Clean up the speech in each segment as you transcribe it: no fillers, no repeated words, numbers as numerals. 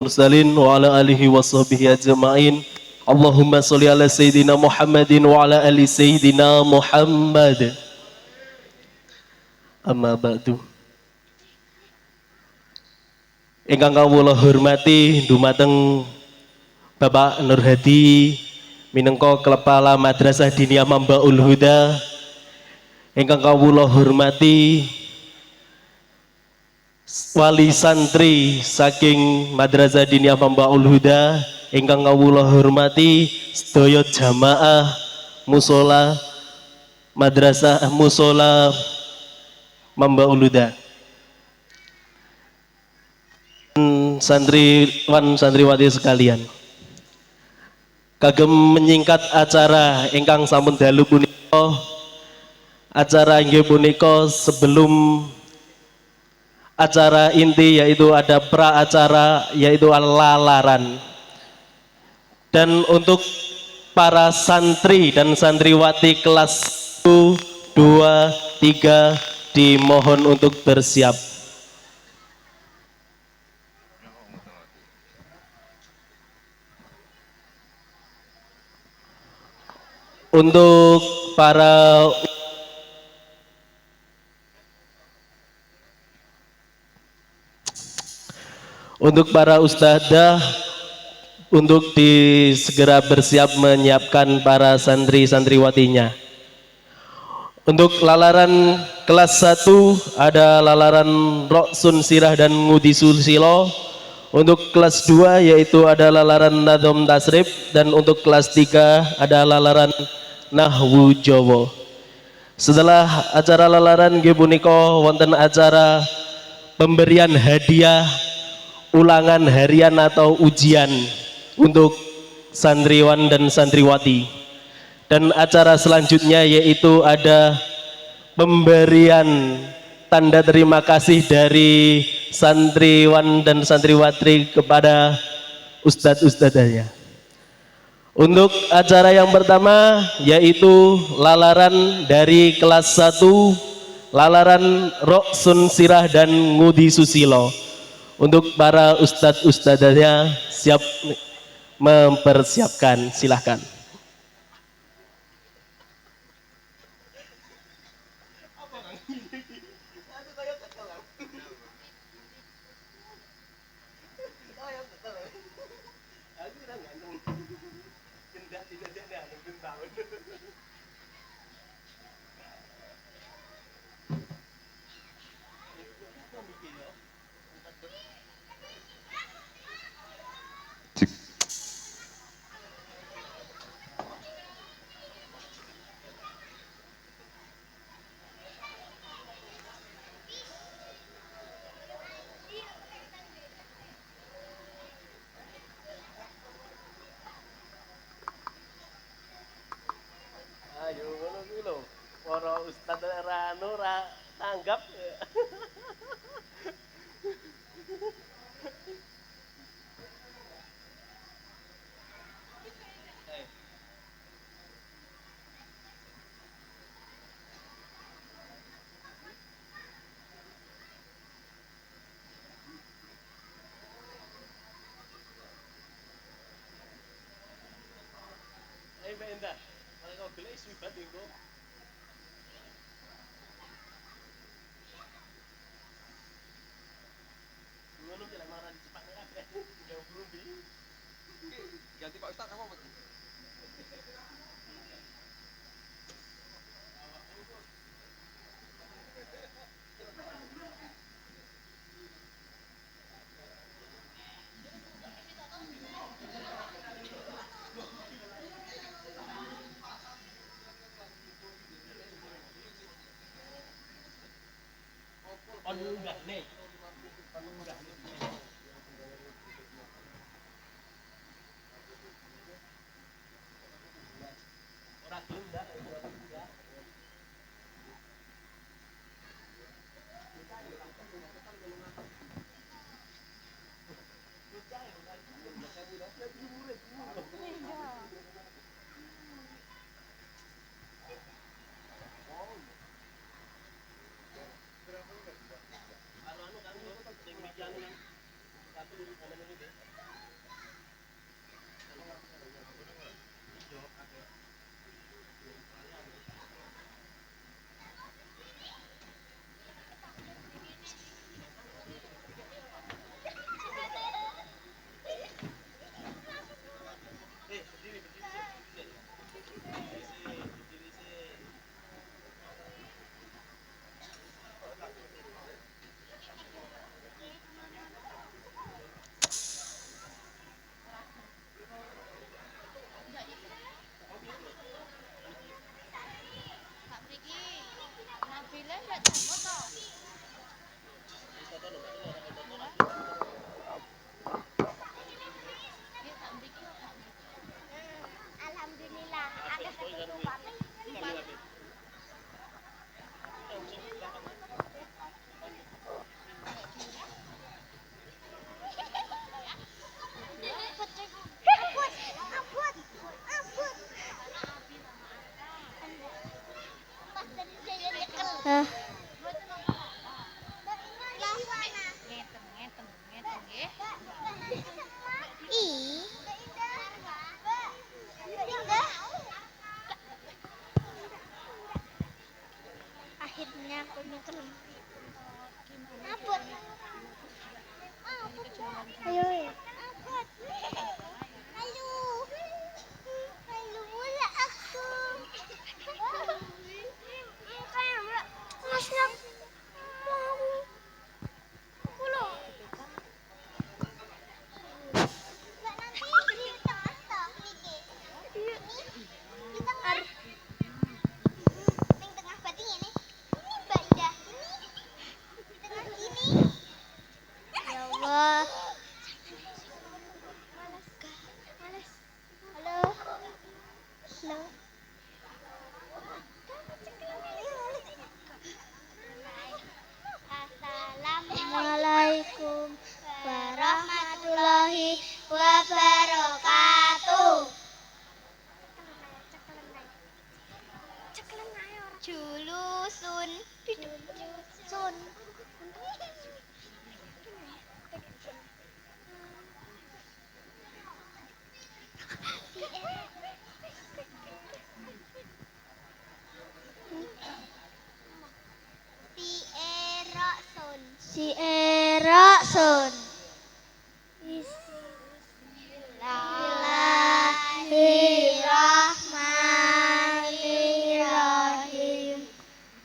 mursalin wa ala alihi wa sahbihi ajma'in. Allahumma sholli ala sayyidina Muhammadin wa ala ali sayyidina Muhammad. Amma ba'du. Ingkang kawula hormati dumateng Bapak Nur Hadi minangka Kepala Madrasah Diniyah Mambaul Huda. Ingkang kawula hormati wali santri saking Madrasah Diniyah Mambaul Huda, ingkang kawula hormati sedaya jamaah musola Madrasah Musola Mambaul Huda, santriwan santriwati sekalian. Kagem menyingkat acara ingkang sampun dalu punika, acara inggih punika sebelum acara inti yaitu ada pra acara yaitu lalaran, dan untuk para santri dan santriwati kelas 1, 2, 3 dimohon untuk bersiap. Untuk para ustadzah untuk segera bersiap menyiapkan para santri santriwatinya. Untuk lalaran kelas 1 ada lalaran Roksun Sirah dan Ngudi Susilo. Untuk kelas 2 yaitu ada lalaran Nadhom Tasrif, dan untuk kelas 3 ada lalaran Nahwu Jawa. Setelah acara lalaran nggih punika wonten acara pemberian hadiah ulangan harian atau ujian untuk santriwan dan santriwati, dan acara selanjutnya yaitu ada pemberian tanda terima kasih dari santriwan dan santriwati kepada ustadz-ustadzanya. Untuk acara yang pertama yaitu lalaran dari kelas 1, lalaran Roksun Sirah dan Ngudi Susilo. Untuk para ustadz-ustadzanya siap mempersiapkan, silahkan. Ayo ngono kuwi lho, para ustadz rano ra tanggap. Ayo Mbak Endah, kalau gelek subat engko. Ngono ki lek marani cepat kabeh. Jauh belum di. Ganti Pak Ustaz apa? Pengunggah nih. Pengunggah nih. Ora gelem ndak ya. Kalau anu Akhirnya aku nyetel. Ayo. Halo bola aku. Masnya mau. Bola. Nanti di tengah-tengah ini. Di tengah. Yang tengah berarti ini. Ini Mbak Ida. Ini. Di tengah sini. Ya Allah. Males. Halo. Halo. Assalamualaikum warahmatullahi wabarakatuh. Julusun. Julusun. Si Eroksun. Bismillahirrahmanirrahim.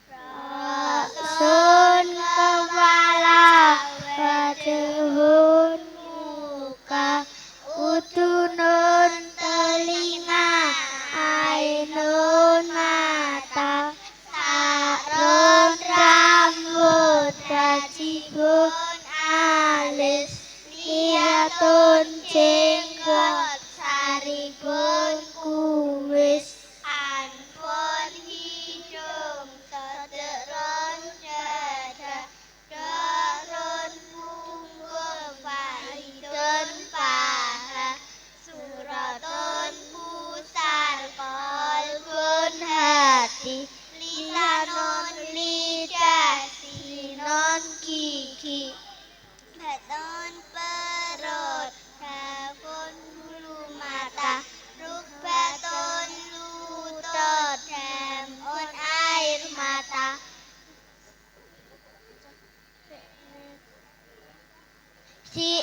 Roksun kepala, wajhun muka, udunun telinga, ainun mata, sarun rambut, rajibun alis, lihatun jenggot, saribun kumis, anpun hidung, sederon dada, dorun punggung, pahidun paha, suratun pusar, kolbun hati, lisanun lidah, sinon gigi, baton perut, dapun bulu mata, rukbatun lutut, damun air mata. Si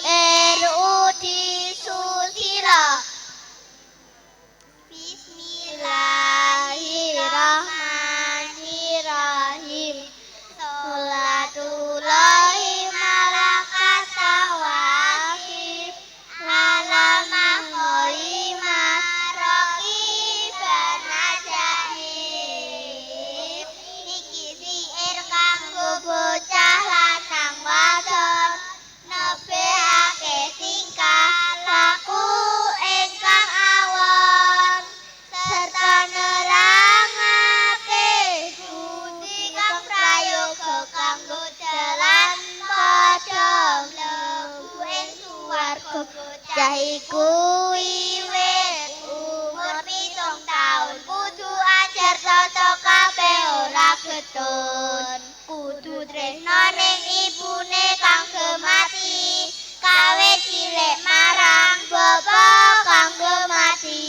Rudi Susilo. Bismillahirrahmanirrahim. Sholatullahi malakat tawakib, alamah kholimah, rokiban ajaib. Iki siir kanggo bocah lanang wadon, nebehake tingkah laku ingkang awon, serta nerangake budi kang prayoga kanggo dalan padha mlebu ing suwarga. Bocah iku wiwit umur 7 taun kudu ajar tata kabeh ora getun, kudu tresna ning ibune kang gemati, kawit cilik marang bapa kang gemati.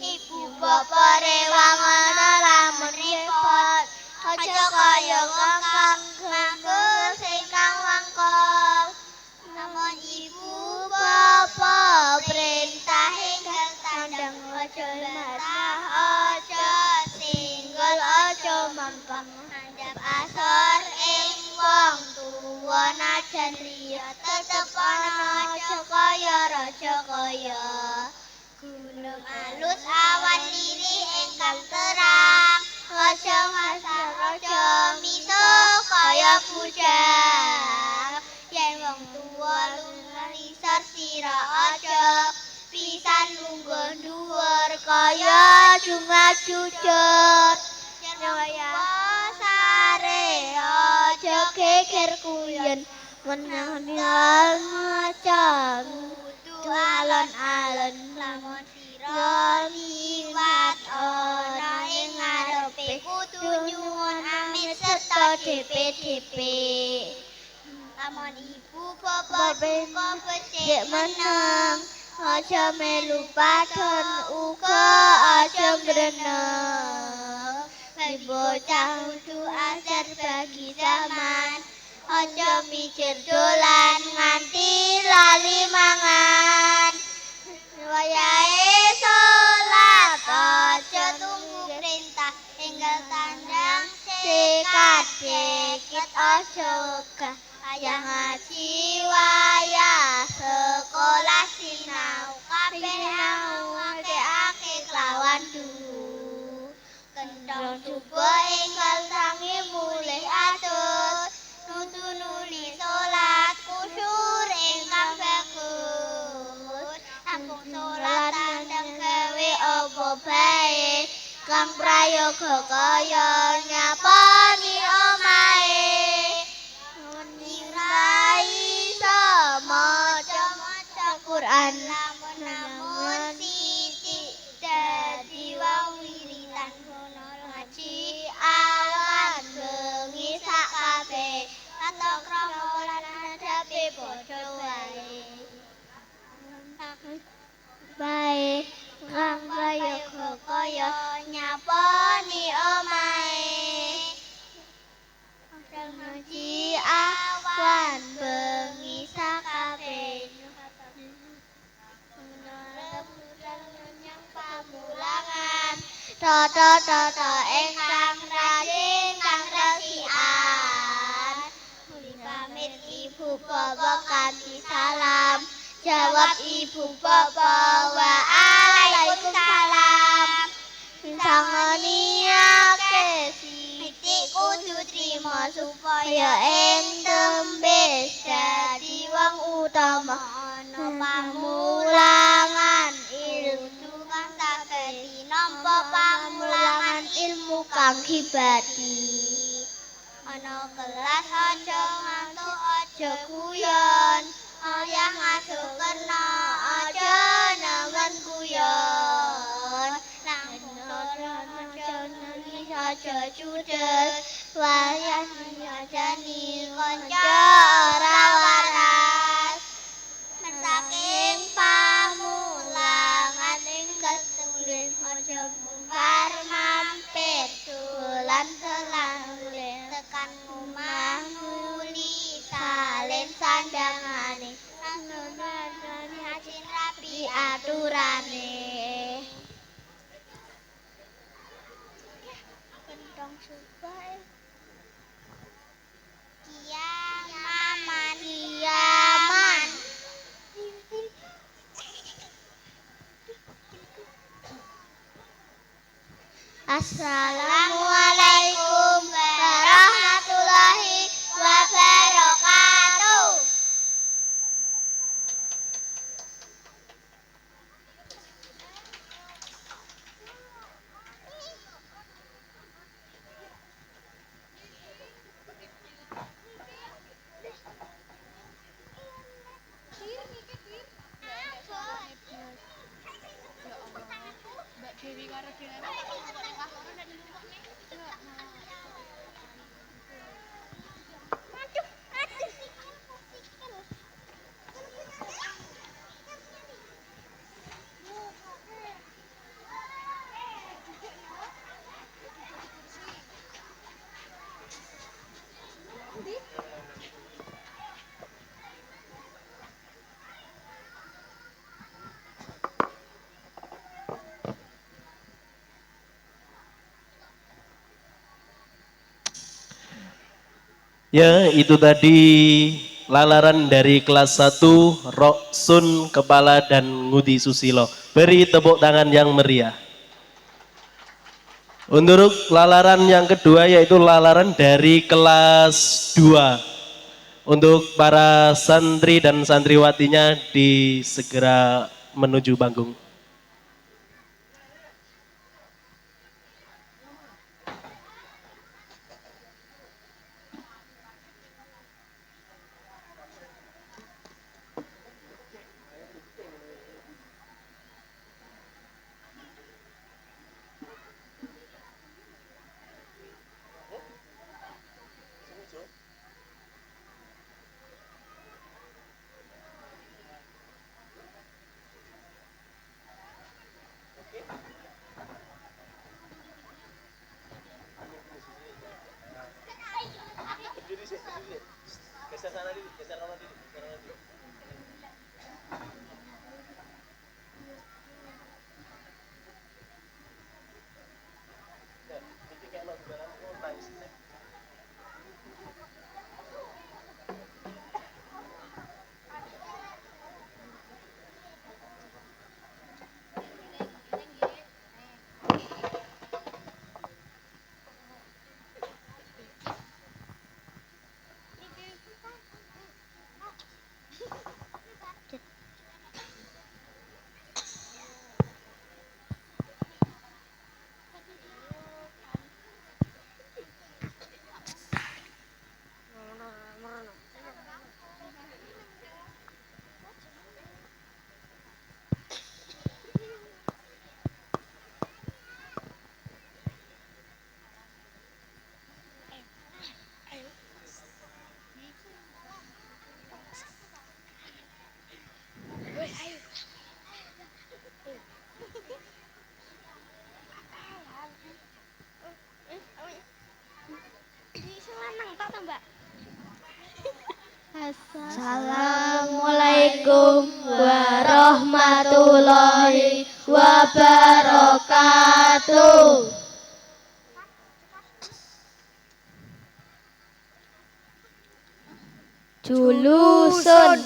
Ibu bapa rewangono lamun repot, aja kaya kang nganggo sing kang wangkol. Namun ibu bapa perintah enggal tandang, aja marah, aja singgol, aja mampang, handap asor ing wong tuwa, najan liya tetep ana, aja kaya raja kaya. Gunung alus awan lirih ingkang terang, aja ngasal, aja mito kaya bujang. Yen wong tuwa lunganisor sira, aja pisan lungguh dhuwur kaya jungat jujur. Yen sare aja geger kuyon, menang macam kudu alon-alon. Lamun sira liwat ana ing ngarepe kudu nyuwun DP lamun ibu bapak duka becik meneng aja melu padon uga aja ngreneng bocah kudu ajar bagi zaman aja mikir dolan nganti lali mangan wayahe salat aja tunggu perintah tinggal tandang sikat dikit aja wegah ayah ngaji wayah sekolah sinau kabeh ake kelawan dulu kendang coba enggal tangi mulih atur nutu nuli salat kusur ingkang bagus ampun salat tandang gawe apa bae kang prayoga kaya nyapani omahe iso maca Quran lamun sithik dadi wong wiritan kono ngaji awan bengi sak kabeh atau krama lan adabe padha wae bae kang prayoga kaya nyapani omahe ngaji awan bengi sakabeh nyang pamulangan toto ingkang rajin kang resikan muli pamit ibu bapak kanthi salam jawab ibu bapak waalaikumsalam sangoniake sithik kudu trima supaya ing tembe dadi wong utama ana pamulangan ilmu kang saketi nampa pamulangan ilmu kang hibati ana kelas aja ngantuk aja guyon ayah ngasuh kena aja nemen guyon aja judes wayah nyajani kanca ora waras saking pamulangan ing ketulih aja bungkar mampir dolan selangulih tekan omah nuli salin sandangane nunani hajin rapi aturane kentong subai kiaman Assalamualaikum warahmatullahi wabarakatuh. Dewi karo Diana Ya, itu tadi lalaran dari kelas 1 Roksun Kepala dan Ngudi Susilo. Beri tepuk tangan yang meriah. Untuk lalaran yang kedua yaitu lalaran dari kelas 2. Untuk para santri dan santriwatinya segera menuju panggung. Assalamualaikum warahmatullahi wabarakatuh. Julusun.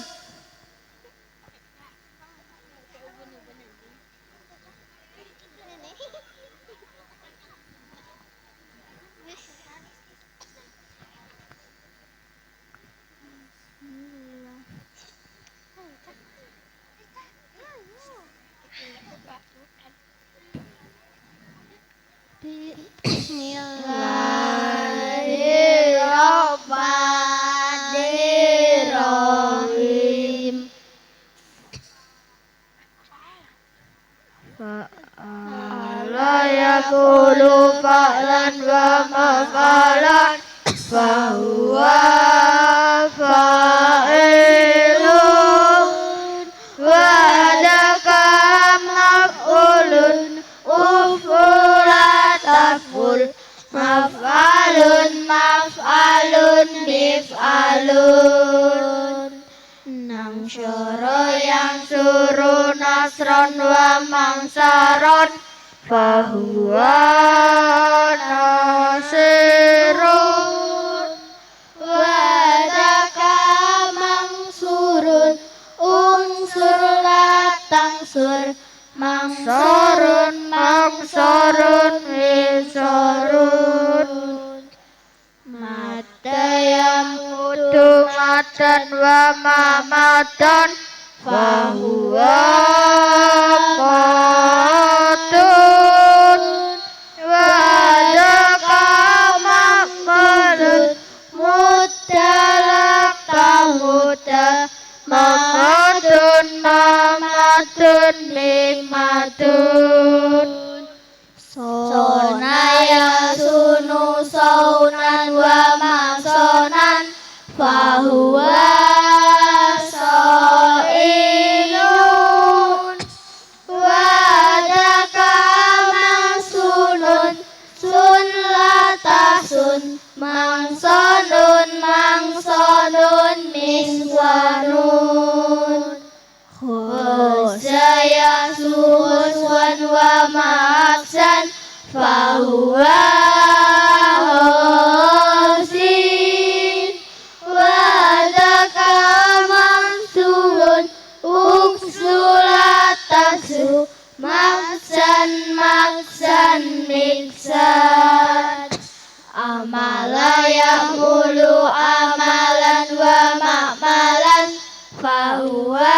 Bismillahirrahmanirrahim. Fa'ala yakulu fa'lan wa maf'alan fahuwa fa'ilun wa adaka maf'ulun ufula taf'ul maf'alun maf'alun mif'alun nang syara yang suruh nasron wa mangsaron fahuwa nasirun wadaka mangsurun unsur latangsur mangsorun mangsorun wisorun matayam mutu matan wa mamatan fahuwa matun wadaka makmalun mutalak tamuta mamatun mamatun mikmatun sonaya sunu saunan wa masonan fahuwa so'ilun wadaka mangsunun sun latasun mangsonun mangsonun miswanun khosaya suhuswan wa ma'aksan fahuwa hosin wadaka mansurun uksulatasu maksan maksan miksan amalaya mulu amalan wa ma'malan fahuwa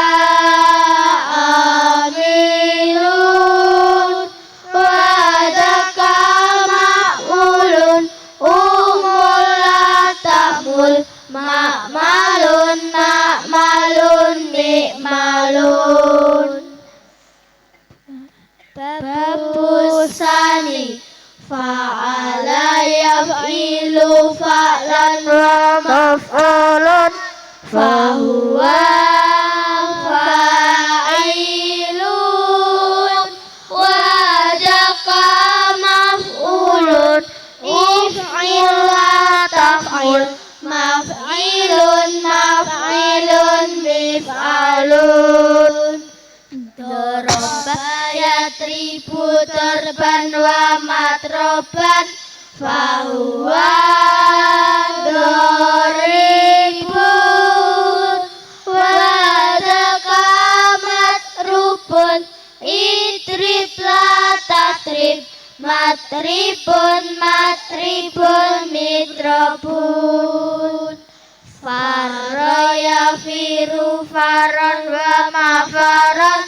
amilun wadaka ma'mulun umul latamul ma'malun ma'malun mi'malun babusani fa'ala yaf'ilu fa'lan wa maf'alan fahuwa fa'ilun wadaka maf'ulun if'il la taf'ul maf'ilun maf'ilun mif'alun doroba yatribu darban wa matroban fahuwa doribun wadaka matrubun idrib la tatrib matribun matribun mitrobun faraya firu faron wa mafaron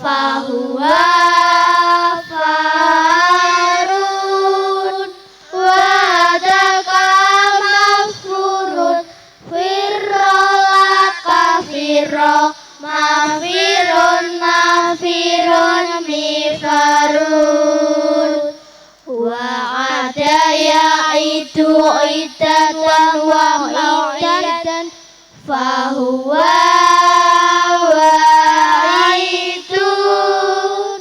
fahuwa farun wadaka mafurun firrolaka firro mafirun mafirun mifarun wa adaya itu idatan wa ma'idatan fahuwa wa'idun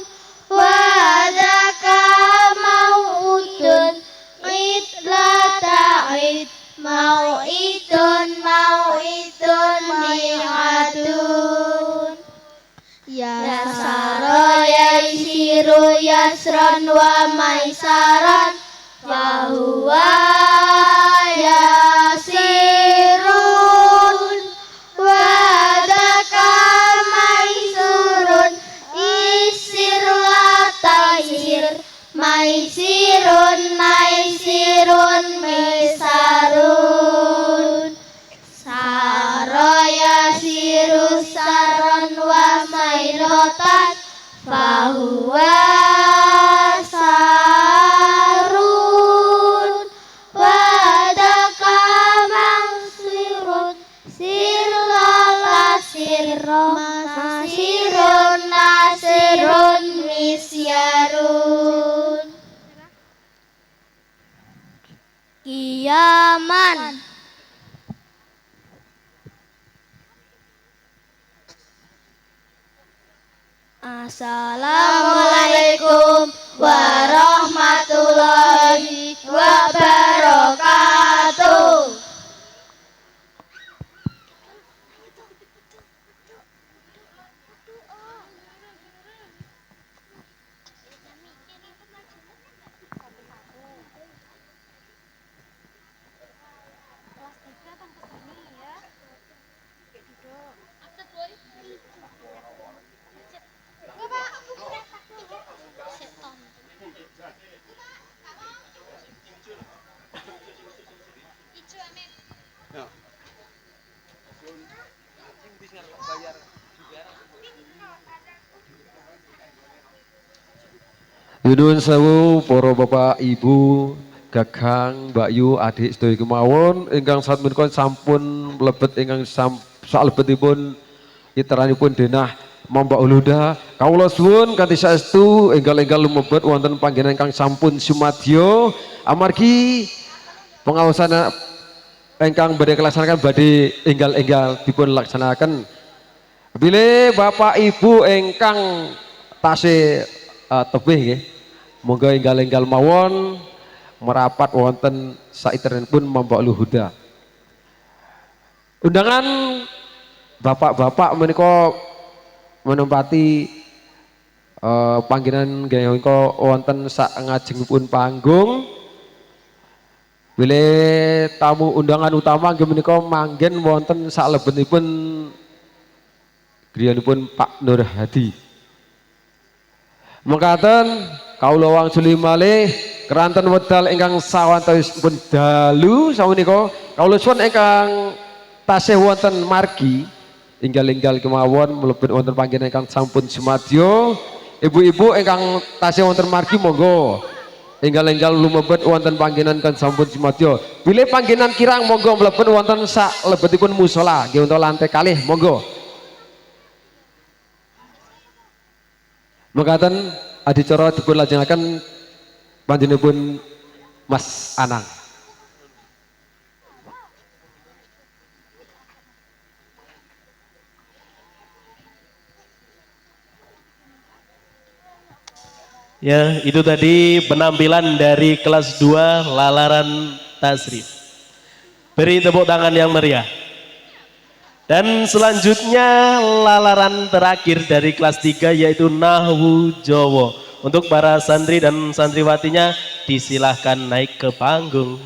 Yasara yaisiru yasran wa maisaran fahuwa yasirun wadaka maisurun isir wa taisir maisirun naisirun misarun saraya siru saron wa mailotan fahuwa sarun wadaka mangsirun sirlala masirun nasirun misyarun kiaman. Assalamualaikum warahmatullahi wabarakatuh. Yunun sewu para bapak ibu gagang Mbak Yu adik sedaya kemawon ingkang sampun sampun mlebet ingkang salebetipun iteranipun denah Mbak Uluda kawula suwun kanthi saestu enggal-enggal lumebet wonten panggenan ingkang sampun sumadyo amargi pengawasan ingkang badhe kelaksanakan badhe enggal-enggal dipun laksanaken bilih bapak ibu ingkang tasih tebih nggih monggo enggal-enggal mawon merapat wonten saiternipun Mbak Luhuda. Undangan bapak-bapak menika menempati panggenan menika wonten sak ngajengipun panggung. Bilih tamu undangan utama nggih menika manggen wonten salebetipun griyanipun Pak Nur Hadi. Mekaten kawula wangsuli malih keranten wedal ingkang sawantosanipun dalu sapunika kawula suwun ingkang tasih wonten margi enggal-enggal kemawon mlebet wonten panggenan ingkang sampun sumadyo ibu-ibu ingkang tasih wonten margi monggo enggal-enggal lumebet wonten panggenan ingkang sampun sumadyo bilih panggenan kirang monggo mlebet wonten salebetipun musala nggih untuk lantai kalih monggo. Mekaten adicara dipun lajengaken panjenenganipun Mas Anang. Ya, itu tadi penampilan dari kelas 2 Lalaran Tasrif. Beri tepuk tangan yang meriah. Dan selanjutnya lalaran terakhir dari kelas 3 yaitu Nahwu Jawa. Untuk para santri dan santriwatinya disilahkan naik ke panggung.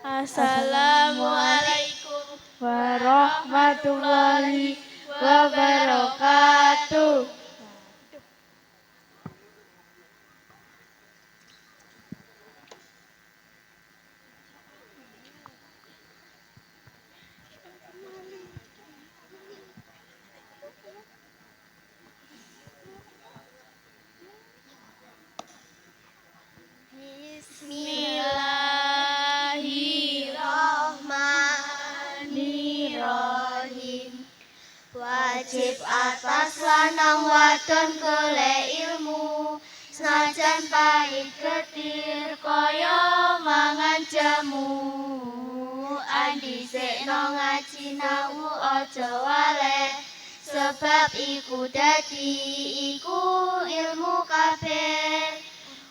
Assalamualaikum warahmatullahi wabarakatuh. Bismillahirrahmanirrahim. Wajib atas lanang wadon golek ilmu, senajan pahit getir kaya mangan jamu. Andisekno ngaji nawu aja waleh, sebab iku dadi iku ilmu kabeh.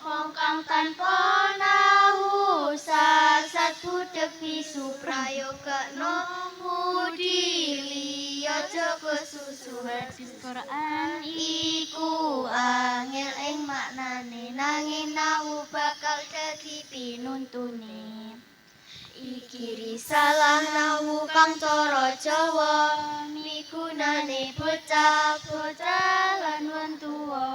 Wong kang tanpa nahu sasat budheg bisu prayogakno mudi liya jaga susu. Hadis Quran iku angel ing maknane, nanging nahu bakal dadi pinuntune. Iki risalah nahu kang cara Jawa, migunane bocah-bocah lan wong tuwa.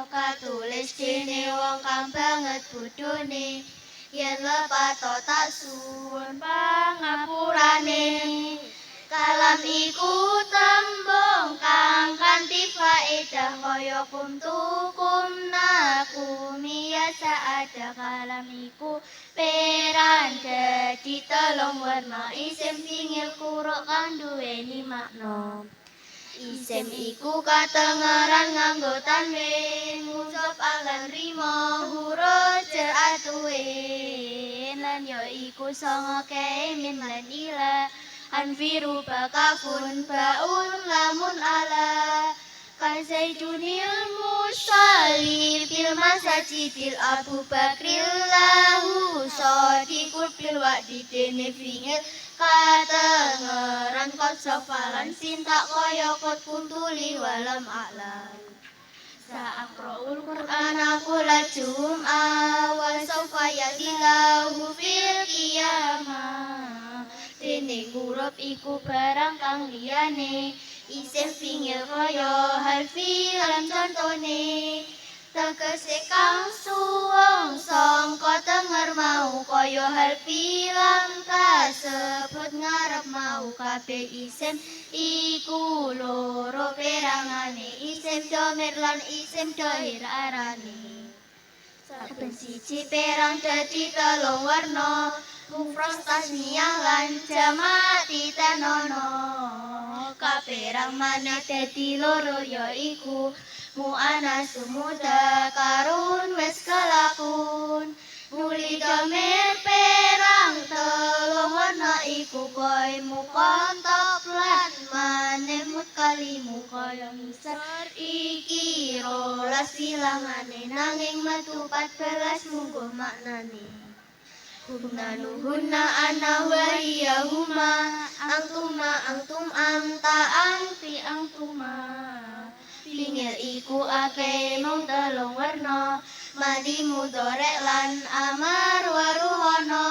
Katulis dene wong kang banget bodhone, yen lepato tak suwun pangapurane. Kalam iku tembung kang kanthi faedah kaya kum miasa ada. Kalam iku peran dadi telung warna, isim pingil kuruk kang duweni makna. Isim iku katengeran nganggo tanwin, ngucap alan rima huruf jar atuin. Lan ya iku sanga kei min lan ila, anfiru bakafun baun lamun ala. Kazaidunil musalli fil masajidil Abu Bakril lahu sadiqul bil wa'di dene fingil katengeran kot sofalan sintak kaya kot kuntuli walam alam. Sa'aqra'ul Qur'an aku lajum wa sawfa yadilahu fil qiyamah. Dene huruf iku barang kang liyane, isim pingil kaya harfi lan contone. Tegese kang suwung sangka tenger mau kaya harfi lan kasebut ngarep mau. Kabeh isim iku loro perangane, isim dhamir lan isim dhahir arane. Saben siji perang dadi telung warna, mufrad tasniyah lan jamak titenono. Kaperang maneh dadi loro yaiku mu'annas mudzakarun wis kelakun. Muli dhamir perang telung warna iku koi mukontok lan maneh mutkalimu kaya misal. Iki rolas silangane nanging metu 14 mungguh maknane. Hunna ana wa hiya huma, antum anta anti antuma. Pingil iku akeh mung telung warna, madi mudhorek lan amar waruhana.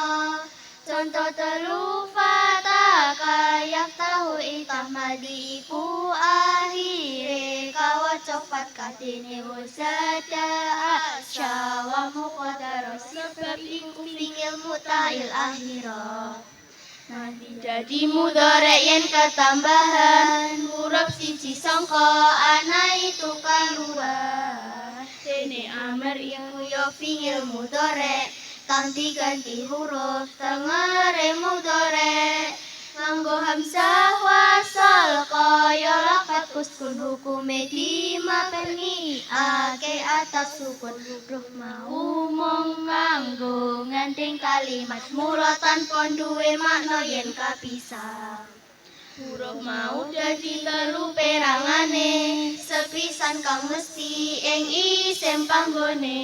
Contoh telu fata kayak tahu itah madi iku akhire kawaca fatkah dene wasada asyawa muqaddar, sebab iku pingil mutail akhirah. Nanti jadi mudhorek yen ketambahan huruf siji sangka ana itu kaluar. Dene amar iku ya pingil mudhorek kang diganti huruf tengere mudhorek nganggo hamzah wasal kaya lafat uskun hukume dimabni ake atas sukun. Huruf mau mung nganggo ngandeng kalimat mula tanpa duwe makna yen kapisah. Huruf mau dadi telu perangane, sepisan kang mesti ing isim panggone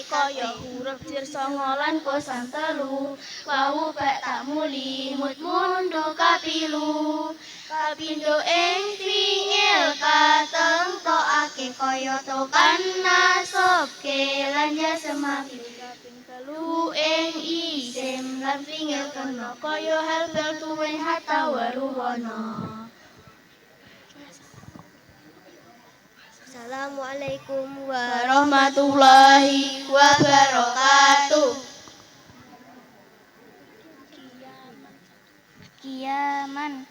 kaya huruf Huruf jir songo lan kosan telu. Wau bak tak muli mut mundu kapilu. Kapindo ing fiil katentokake kaya tokan nasobke lan ya semakin kaping telu ing isim lan fiil kena kaya helbel tuwin hatta waruwana. Assalamualaikum Warahmatullahi wabarakatuh. Kiaman.